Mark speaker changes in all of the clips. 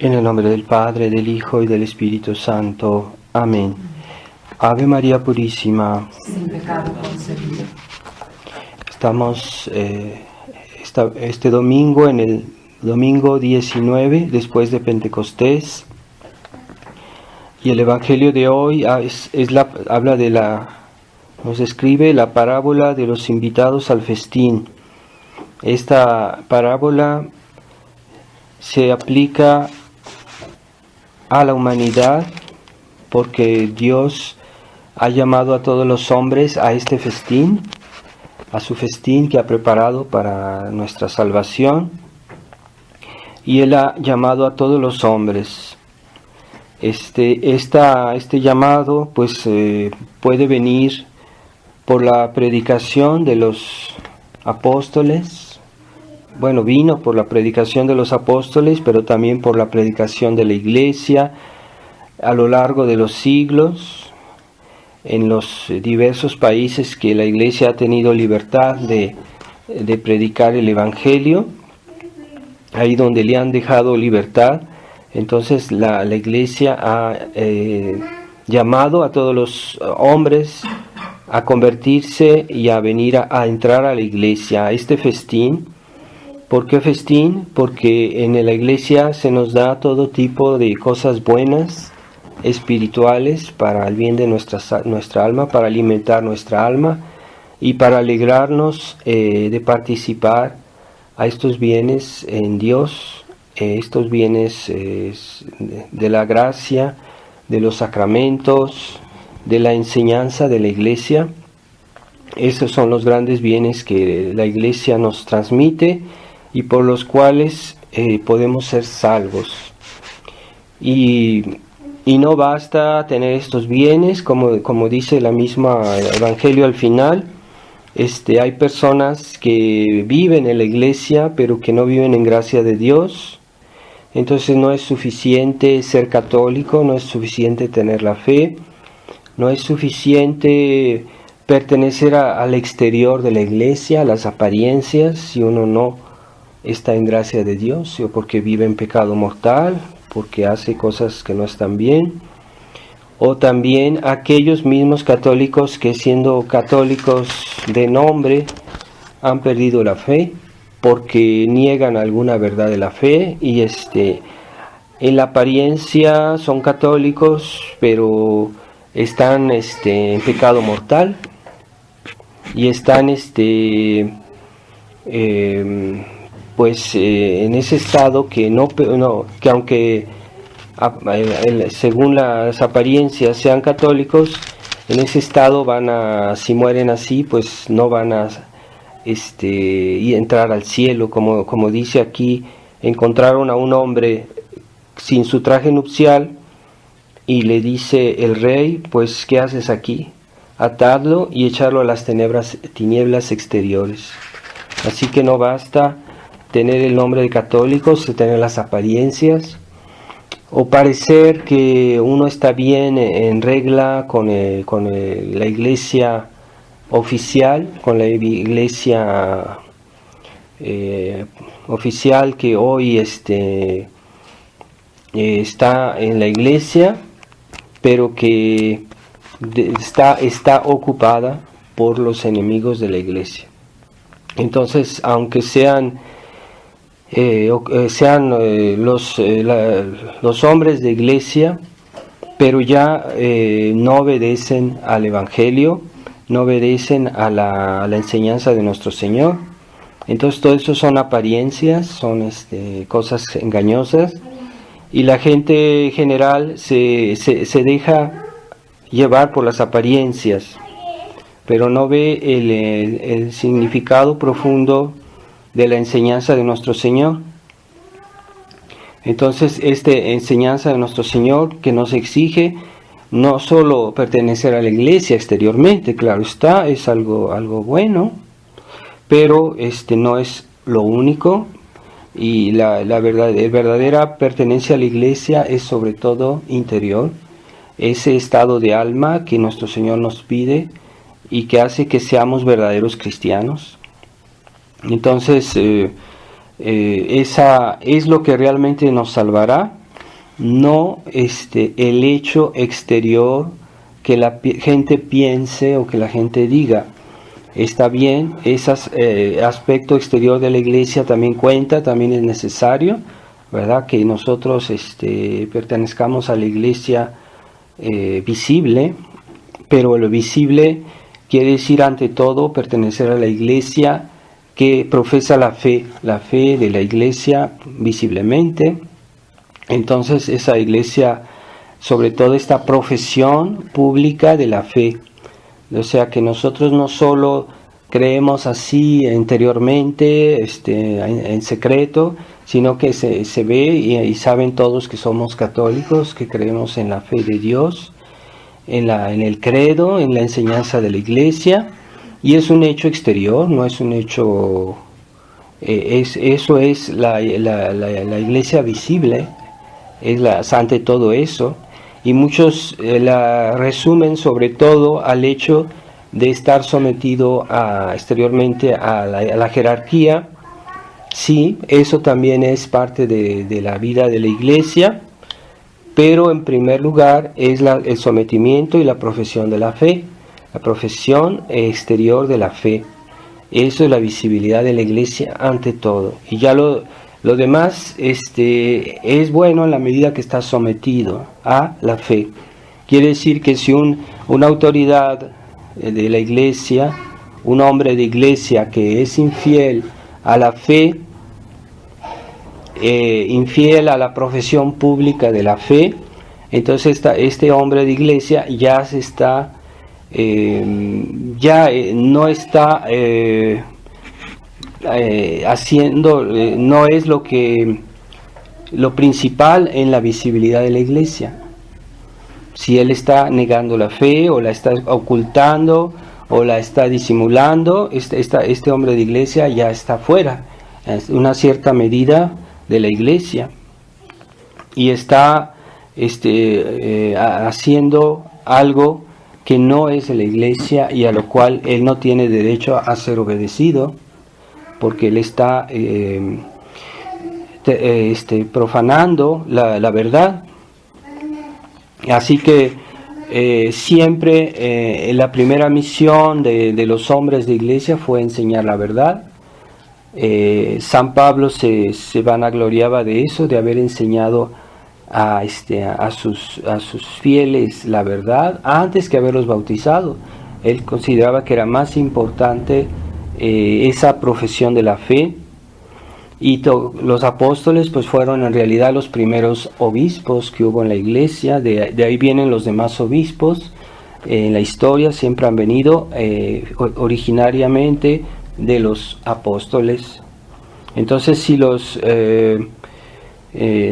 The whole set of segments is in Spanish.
Speaker 1: En el nombre del Padre, del Hijo y del Espíritu Santo. Amén. Ave María Purísima.
Speaker 2: Sin pecado concebido.
Speaker 1: Estamos este domingo, en el domingo 19, después de Pentecostés. Y el Evangelio de hoy nos escribe la parábola de los invitados al festín. Esta parábola se aplica a la humanidad porque Dios ha llamado a todos los hombres a este festín, a su festín que ha preparado para nuestra salvación, y Él ha llamado a todos los hombres. Este llamado puede venir por la predicación de los apóstoles. Bueno, vino por la predicación de los apóstoles, pero también por la predicación de la Iglesia a lo largo de los siglos, en los diversos países que la Iglesia ha tenido libertad de predicar el Evangelio, ahí donde le han dejado libertad. Entonces la Iglesia ha llamado a todos los hombres a convertirse y a venir a entrar a la Iglesia, a este festín. ¿Por qué festín? Porque en la Iglesia se nos da todo tipo de cosas buenas, espirituales, para el bien de nuestra alma, para alimentar nuestra alma y para alegrarnos de participar a estos bienes en Dios, estos bienes de la gracia, de los sacramentos, de la enseñanza de la Iglesia. Esos son los grandes bienes que la Iglesia nos transmite y por los cuales podemos ser salvos. Y no basta tener estos bienes, como dice el mismo Evangelio al final. Hay personas que viven en la Iglesia, pero que no viven en gracia de Dios. Entonces no es suficiente ser católico, no es suficiente tener la fe, no es suficiente pertenecer al exterior de la Iglesia, a las apariencias, si uno no está en gracia de Dios, o porque vive en pecado mortal, porque hace cosas que no están bien. O también aquellos mismos católicos que, siendo católicos de nombre, han perdido la fe porque niegan alguna verdad de la fe y en la apariencia son católicos, pero están en pecado mortal y están en ese estado que que aunque según las apariencias sean católicos, en ese estado si mueren así, pues no van a entrar al cielo, como dice aquí. Encontraron a un hombre sin su traje nupcial y le dice el rey: pues ¿qué haces aquí? Atadlo y echarlo a las tinieblas exteriores. Así que no basta tener el nombre de católicos, tener las apariencias, o parecer que uno está bien, en regla con la Iglesia oficial, con la Iglesia oficial que hoy está en la Iglesia, pero que está ocupada por los enemigos de la Iglesia. Entonces, aunque sean los hombres de Iglesia, pero ya no obedecen al Evangelio, no obedecen a la enseñanza de nuestro Señor. Entonces todo eso son apariencias, son cosas engañosas, y la gente general se deja llevar por las apariencias, pero no ve el significado profundo de la enseñanza de nuestro Señor. Entonces esta enseñanza de nuestro Señor, que nos exige no solo pertenecer a la Iglesia exteriormente, claro está, es algo bueno, pero no es lo único, y la verdadera pertenencia a la Iglesia es sobre todo interior, ese estado de alma que nuestro Señor nos pide y que hace que seamos verdaderos cristianos. Entonces esa es lo que realmente nos salvará, no el hecho exterior que la gente piense o que la gente diga. Está bien, ese aspecto exterior de la iglesia también cuenta, también es necesario, ¿verdad? Que nosotros pertenezcamos a la iglesia visible, pero lo visible quiere decir ante todo pertenecer a la iglesia que profesa la fe de la iglesia visiblemente. Entonces esa iglesia, sobre todo esta profesión pública de la fe, o sea que nosotros no solo creemos así interiormente, en secreto, sino que se ve y saben todos que somos católicos, que creemos en la fe de Dios, en el credo, en la enseñanza de la iglesia, y es un hecho exterior, no es un hecho, eso es la iglesia visible, es ante todo eso. Y muchos la resumen sobre todo al hecho de estar sometido exteriormente a la jerarquía. Sí, eso también es parte de la vida de la iglesia, pero en primer lugar es el sometimiento y la profesión de la fe, la profesión exterior de la fe. Eso es la visibilidad de la iglesia ante todo. Y ya lo demás es bueno en la medida que está sometido a la fe. Quiere decir que si una autoridad de la iglesia, un hombre de iglesia que es infiel a la fe, infiel a la profesión pública de la fe, entonces este hombre de iglesia ya se está, no está haciendo, no es lo principal en la visibilidad de la iglesia. Si él está negando la fe, o la está ocultando, o la está disimulando, este hombre de iglesia ya está fuera, es una cierta medida de la iglesia, y está haciendo algo que no es de la iglesia y a lo cual él no tiene derecho a ser obedecido, porque él está profanando la verdad. Así que siempre la primera misión de los hombres de iglesia fue enseñar la verdad. San Pablo se vanagloriaba de eso, de haber enseñado a sus fieles la verdad antes que haberlos bautizado. Él consideraba que era más importante esa profesión de la fe, y los apóstoles pues fueron en realidad los primeros obispos que hubo en la iglesia. De ahí vienen los demás obispos en la historia, siempre han venido originariamente de los apóstoles. Entonces si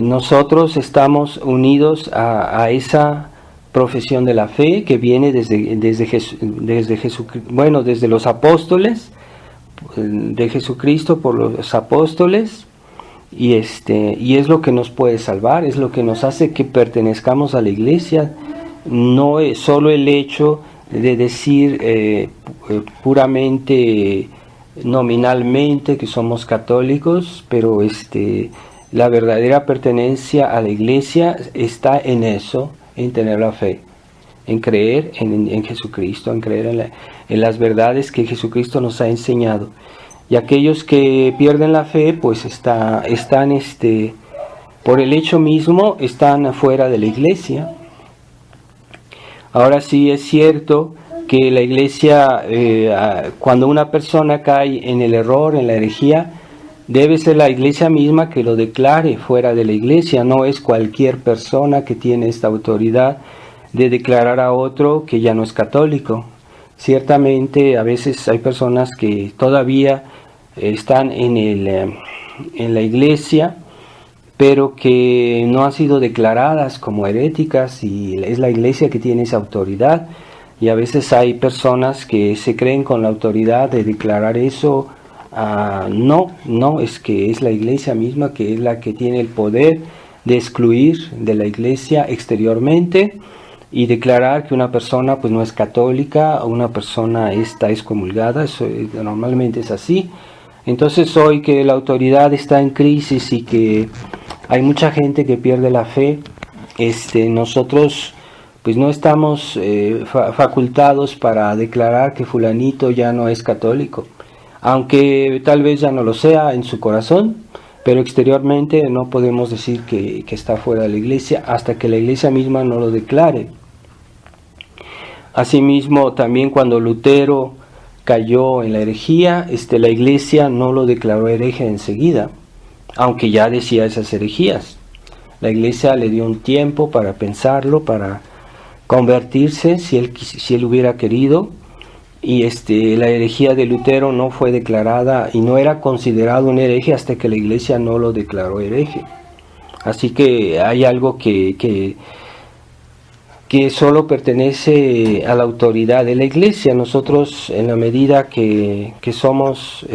Speaker 1: nosotros estamos unidos a esa profesión de la fe que viene desde los apóstoles, de Jesucristo por los apóstoles, y es lo que nos puede salvar, es lo que nos hace que pertenezcamos a la iglesia. No es solo el hecho de decir puramente nominalmente que somos católicos, pero la verdadera pertenencia a la iglesia está en eso, en tener la fe, en creer en Jesucristo, en creer en las verdades que Jesucristo nos ha enseñado. Y aquellos que pierden la fe, pues están por el hecho mismo, están fuera de la iglesia. Ahora sí es cierto que la iglesia, cuando una persona cae en el error, en la herejía, debe ser la iglesia misma que lo declare fuera de la iglesia. No es cualquier persona que tiene esta autoridad de declarar a otro que ya no es católico. Ciertamente a veces hay personas que todavía están en la iglesia, pero que no han sido declaradas como heréticas, y es la iglesia que tiene esa autoridad. Y a veces hay personas que se creen con la autoridad de declarar eso. No, es que es la iglesia misma que es la que tiene el poder de excluir de la iglesia exteriormente y declarar que una persona pues no es católica, o una persona está excomulgada. Eso normalmente es así. Entonces hoy que la autoridad está en crisis y que hay mucha gente que pierde la fe, nosotros pues no estamos facultados para declarar que fulanito ya no es católico, aunque tal vez ya no lo sea en su corazón, pero exteriormente no podemos decir que está fuera de la iglesia hasta que la iglesia misma no lo declare. Asimismo, también cuando Lutero cayó en la herejía, la iglesia no lo declaró hereje enseguida, aunque ya decía esas herejías. La iglesia le dio un tiempo para pensarlo, para convertirse si él hubiera querido, y la herejía de Lutero no fue declarada y no era considerado un hereje hasta que la iglesia no lo declaró hereje. Así que hay algo que solo pertenece a la autoridad de la iglesia. Nosotros, en la medida que somos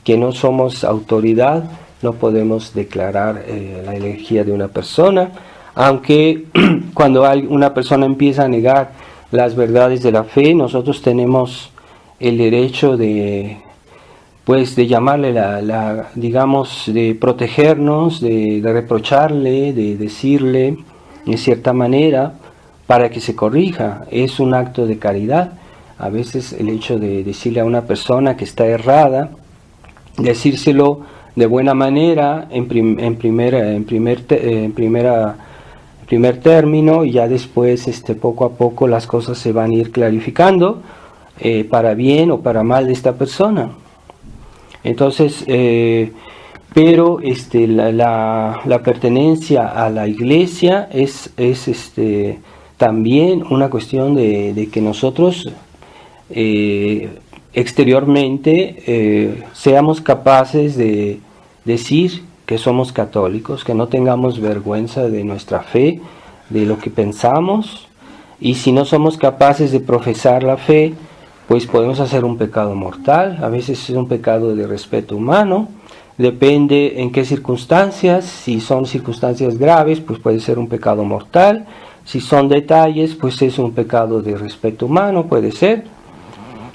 Speaker 1: que no somos autoridad, no podemos declarar la herejía de una persona, aunque cuando una persona empieza a negar las verdades de la fe, nosotros tenemos el derecho de llamarle digamos, de protegernos, de reprocharle, de decirle en cierta manera para que se corrija. Es un acto de caridad. A veces el hecho de decirle a una persona que está errada, decírselo de buena manera en primer término, y ya después poco a poco las cosas se van a ir clarificando para bien o para mal de esta persona. Entonces, pero la pertenencia a la iglesia es también una cuestión de que nosotros exteriormente seamos capaces de decir que somos católicos, que no tengamos vergüenza de nuestra fe, de lo que pensamos, y si no somos capaces de profesar la fe, pues podemos hacer un pecado mortal. A veces es un pecado de respeto humano, depende en qué circunstancias. Si son circunstancias graves, pues puede ser un pecado mortal. Si son detalles, pues es un pecado de respeto humano, puede ser.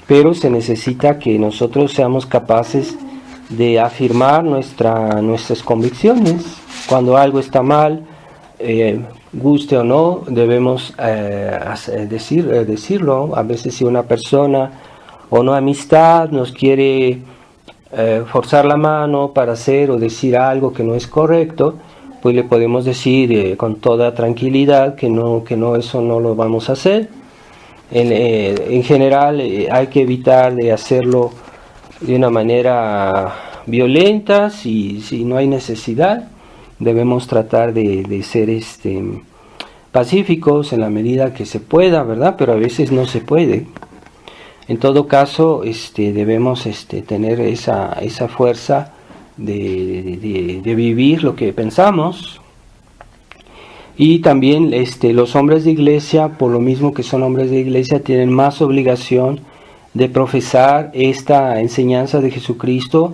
Speaker 1: Pero se necesita que nosotros seamos capaces de afirmar nuestras convicciones. Cuando algo está mal, guste o no, debemos decirlo. A veces si una persona o una amistad nos quiere forzar la mano para hacer o decir algo que no es correcto, pues le podemos decir con toda tranquilidad que eso no lo vamos a hacer. En general hay que evitar de hacerlo de una manera violenta. Si no hay necesidad, debemos tratar de ser pacíficos en la medida que se pueda, ¿verdad? Pero a veces no se puede. En todo caso, debemos tener esa fuerza de vivir lo que pensamos. Y también los hombres de iglesia, por lo mismo que son hombres de iglesia, tienen más obligación de profesar esta enseñanza de Jesucristo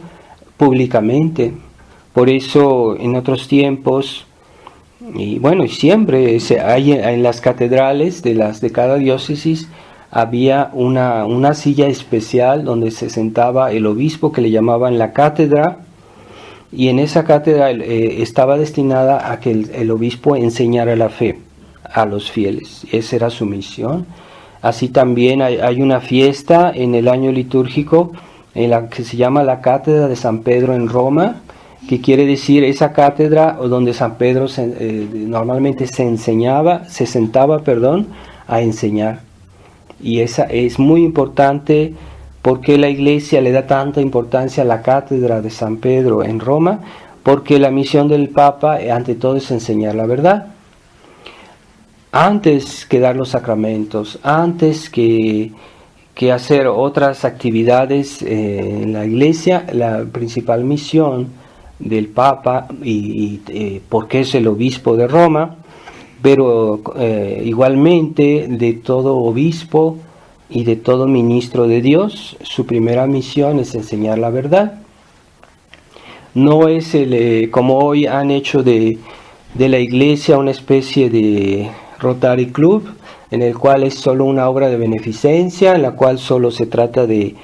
Speaker 1: públicamente. Por eso en otros tiempos, y siempre hay en las catedrales de cada diócesis, había una silla especial donde se sentaba el obispo, que le llamaban la cátedra, y en esa cátedra estaba destinada a que el obispo enseñara la fe a los fieles. Esa era su misión. Así también hay una fiesta en el año litúrgico en la que se llama la Cátedra de San Pedro en Roma, que quiere decir esa cátedra donde San Pedro normalmente se sentaba a enseñar. Y esa es muy importante. ¿Por qué la iglesia le da tanta importancia a la cátedra de San Pedro en Roma? Porque la misión del Papa ante todo es enseñar la verdad. Antes que dar los sacramentos, antes que hacer otras actividades en la iglesia, la principal misión del Papa, porque es el obispo de Roma, pero igualmente de todo obispo y de todo ministro de Dios, su primera misión es enseñar la verdad. No es como hoy han hecho de la iglesia una especie de Rotary Club, en el cual es solo una obra de beneficencia, en la cual solo se trata de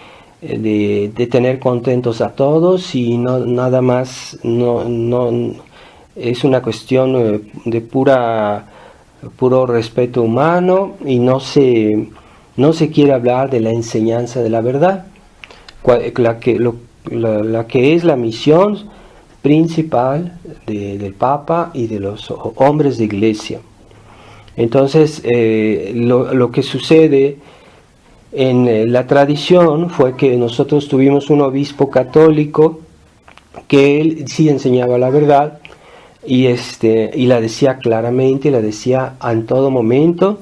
Speaker 1: tener contentos a todos y no nada más, no es una cuestión de puro respeto humano y no se quiere hablar de la enseñanza de la verdad, la que es la misión principal del Papa y de los hombres de iglesia. Entonces, lo que sucede en la tradición fue que nosotros tuvimos un obispo católico que él sí enseñaba la verdad y la decía claramente, la decía en todo momento,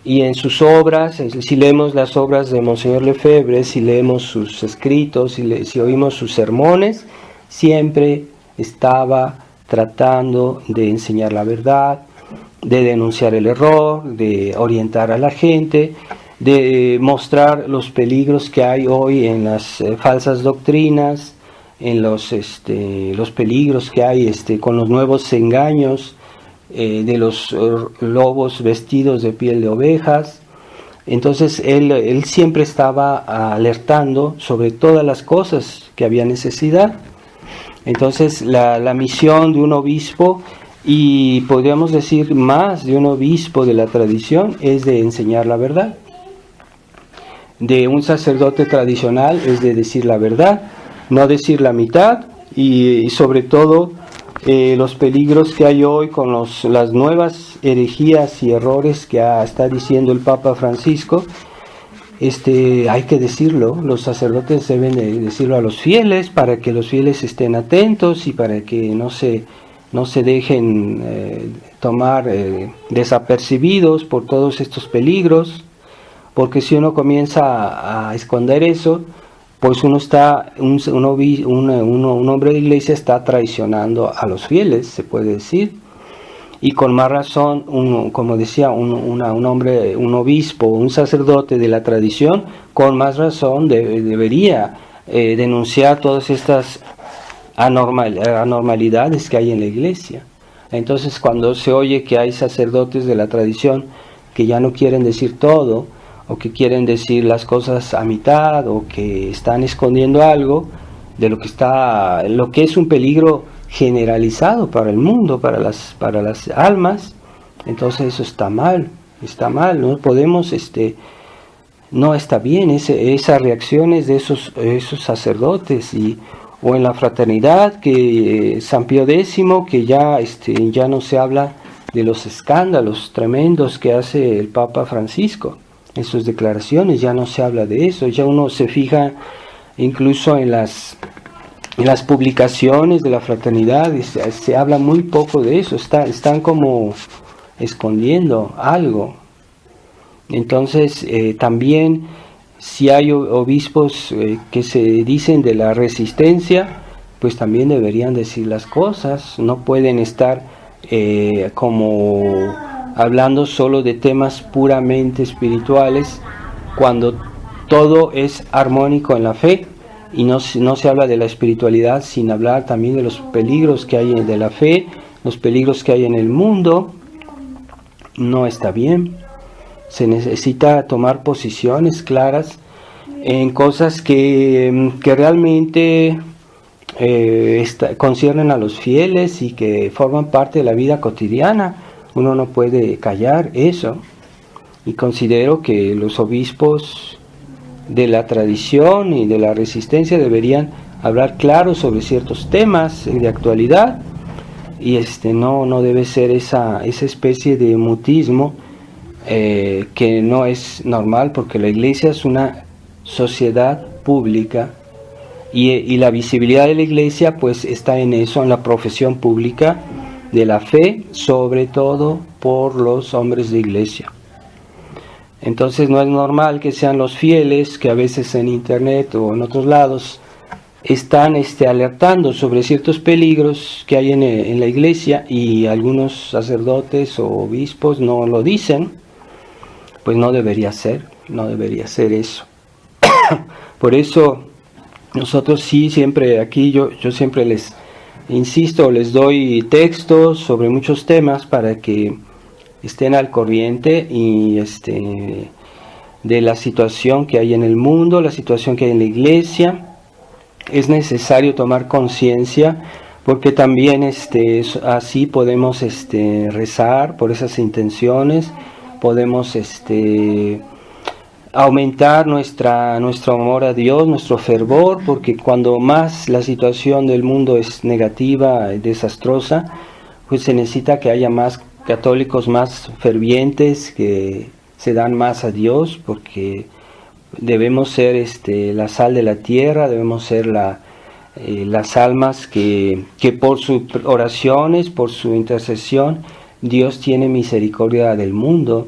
Speaker 1: y en sus obras, si leemos las obras de Monseñor Lefebvre, si leemos sus escritos, si oímos sus sermones, siempre estaba tratando de enseñar la verdad, de denunciar el error, de orientar a la gente, de mostrar los peligros que hay hoy en las falsas doctrinas, en los peligros que hay con los nuevos engaños de los lobos vestidos de piel de ovejas. Entonces él siempre estaba alertando sobre todas las cosas que había necesidad. Entonces la misión de un obispo, y podríamos decir más de un obispo de la tradición, es de enseñar la verdad. De un sacerdote tradicional es de decir la verdad, no decir la mitad, y sobre todo los peligros que hay hoy con las nuevas herejías y errores que está diciendo el Papa Francisco. Hay que decirlo, los sacerdotes deben de decirlo a los fieles para que los fieles estén atentos y para que no se dejen tomar desapercibidos por todos estos peligros, porque si uno comienza a esconder eso, pues un hombre de iglesia está traicionando a los fieles, se puede decir, y con más razón, como decía, un obispo, un sacerdote de la tradición, con más razón debería denunciar todas estas anormalidades que hay en la iglesia. Entonces, cuando se oye que hay sacerdotes de la tradición que ya no quieren decir todo, o que quieren decir las cosas a mitad, o que están escondiendo algo de lo que es un peligro generalizado para el mundo, para las almas, entonces eso está mal, no podemos, no está bien esas reacciones de esos sacerdotes, o en la fraternidad, que San Pío X, que ya no se habla de los escándalos tremendos que hace el Papa Francisco. En sus declaraciones ya no se habla de eso, ya uno se fija incluso en las publicaciones de la fraternidad, se habla muy poco de eso, están como escondiendo algo. Entonces también, si hay obispos que se dicen de la resistencia, pues también deberían decir las cosas, no pueden estar como hablando solo de temas puramente espirituales, cuando todo es armónico en la fe, y no se habla de la espiritualidad sin hablar también de los peligros que hay de la fe, los peligros que hay en el mundo. No está bien. Se necesita tomar posiciones claras en cosas que realmente conciernen a los fieles y que forman parte de la vida cotidiana. Uno no puede callar eso, y considero que los obispos de la tradición y de la resistencia deberían hablar claro sobre ciertos temas de actualidad, y no debe ser esa especie de mutismo que no es normal, porque la iglesia es una sociedad pública, y la visibilidad de la iglesia pues está en eso, en la profesión pública de la fe, sobre todo por los hombres de iglesia. Entonces no es normal que sean los fieles que a veces en internet o en otros lados están alertando sobre ciertos peligros que hay en la iglesia, y algunos sacerdotes o obispos no lo dicen. Pues no debería ser eso. Por eso nosotros sí, siempre aquí yo siempre les insisto, les doy textos sobre muchos temas para que estén al corriente y de la situación que hay en el mundo, la situación que hay en la iglesia. Es necesario tomar conciencia, porque también así podemos rezar por esas intenciones, podemos aumentar nuestro amor a Dios, nuestro fervor, porque cuando más la situación del mundo es negativa, desastrosa, pues se necesita que haya más católicos más fervientes, que se dan más a Dios, porque debemos ser la sal de la tierra, debemos ser las almas que por sus oraciones, por su intercesión, Dios tiene misericordia del mundo,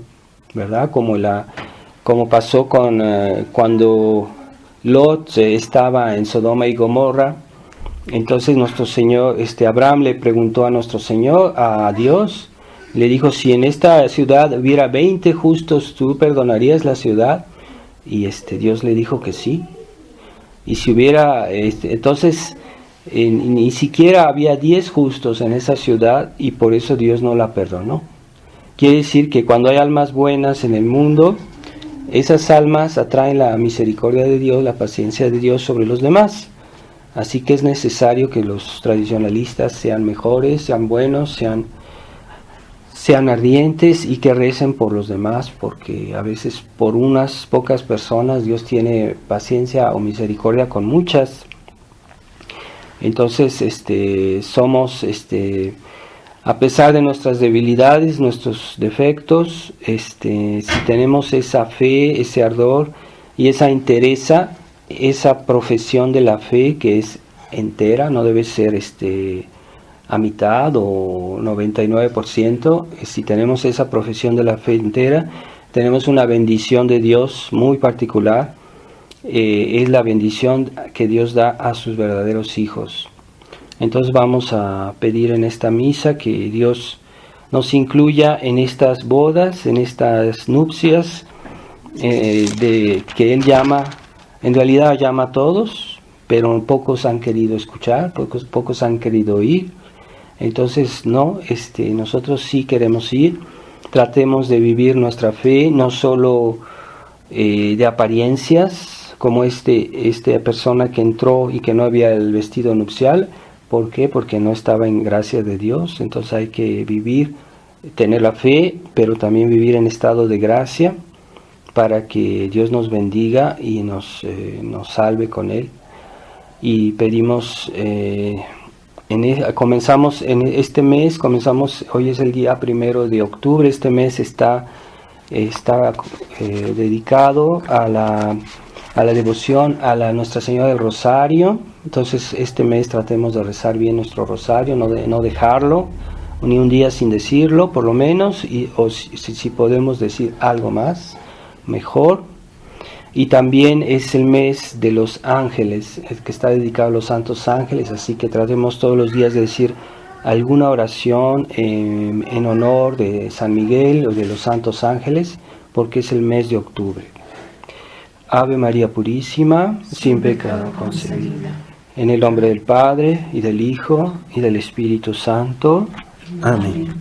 Speaker 1: ¿verdad? Como pasó cuando Lot estaba en Sodoma y Gomorra. Entonces nuestro Señor, Abraham le preguntó a nuestro Señor, a Dios, le dijo, si en esta ciudad hubiera 20 justos, ¿tú perdonarías la ciudad? Y Dios le dijo que sí. Y si hubiera, entonces, ni siquiera había 10 justos en esa ciudad, y por eso Dios no la perdonó. Quiere decir que cuando hay almas buenas en el mundo, esas almas atraen la misericordia de Dios, la paciencia de Dios sobre los demás. Así que es necesario que los tradicionalistas sean mejores, sean buenos, sean ardientes y que recen por los demás, porque a veces por unas pocas personas Dios tiene paciencia o misericordia con muchas. Entonces somos, a pesar de nuestras debilidades, nuestros defectos, si tenemos esa fe, ese ardor y esa entereza, esa profesión de la fe que es entera, no debe ser a mitad o 99%. Si tenemos esa profesión de la fe entera, tenemos una bendición de Dios muy particular. Es la bendición que Dios da a sus verdaderos hijos. Entonces vamos a pedir en esta misa que Dios nos incluya en estas bodas, en estas nupcias, que Él llama, en realidad llama a todos, pero pocos han querido escuchar, pocos han querido oír. Entonces no, nosotros sí queremos ir. Tratemos de vivir nuestra fe, no solo de apariencias, como esta persona que entró y que no había el vestido nupcial. ¿Por qué? Porque no estaba en gracia de Dios. Entonces hay que vivir, tener la fe, pero también vivir en estado de gracia, para que Dios nos bendiga y nos salve con Él. Y pedimos, comenzamos en este mes, hoy es el día 1 de octubre, este mes está dedicado a la devoción a Nuestra Señora del Rosario. Entonces este mes tratemos de rezar bien nuestro rosario, no dejarlo ni un día sin decirlo, por lo menos, o si podemos decir algo más, mejor. Y también es el mes de los ángeles, el que está dedicado a los santos ángeles, así que tratemos todos los días de decir alguna oración en honor de San Miguel o de los santos ángeles, porque es el mes de octubre. Ave María Purísima, sin pecado concebida. En el nombre del Padre, y del Hijo, y del Espíritu Santo. Amén.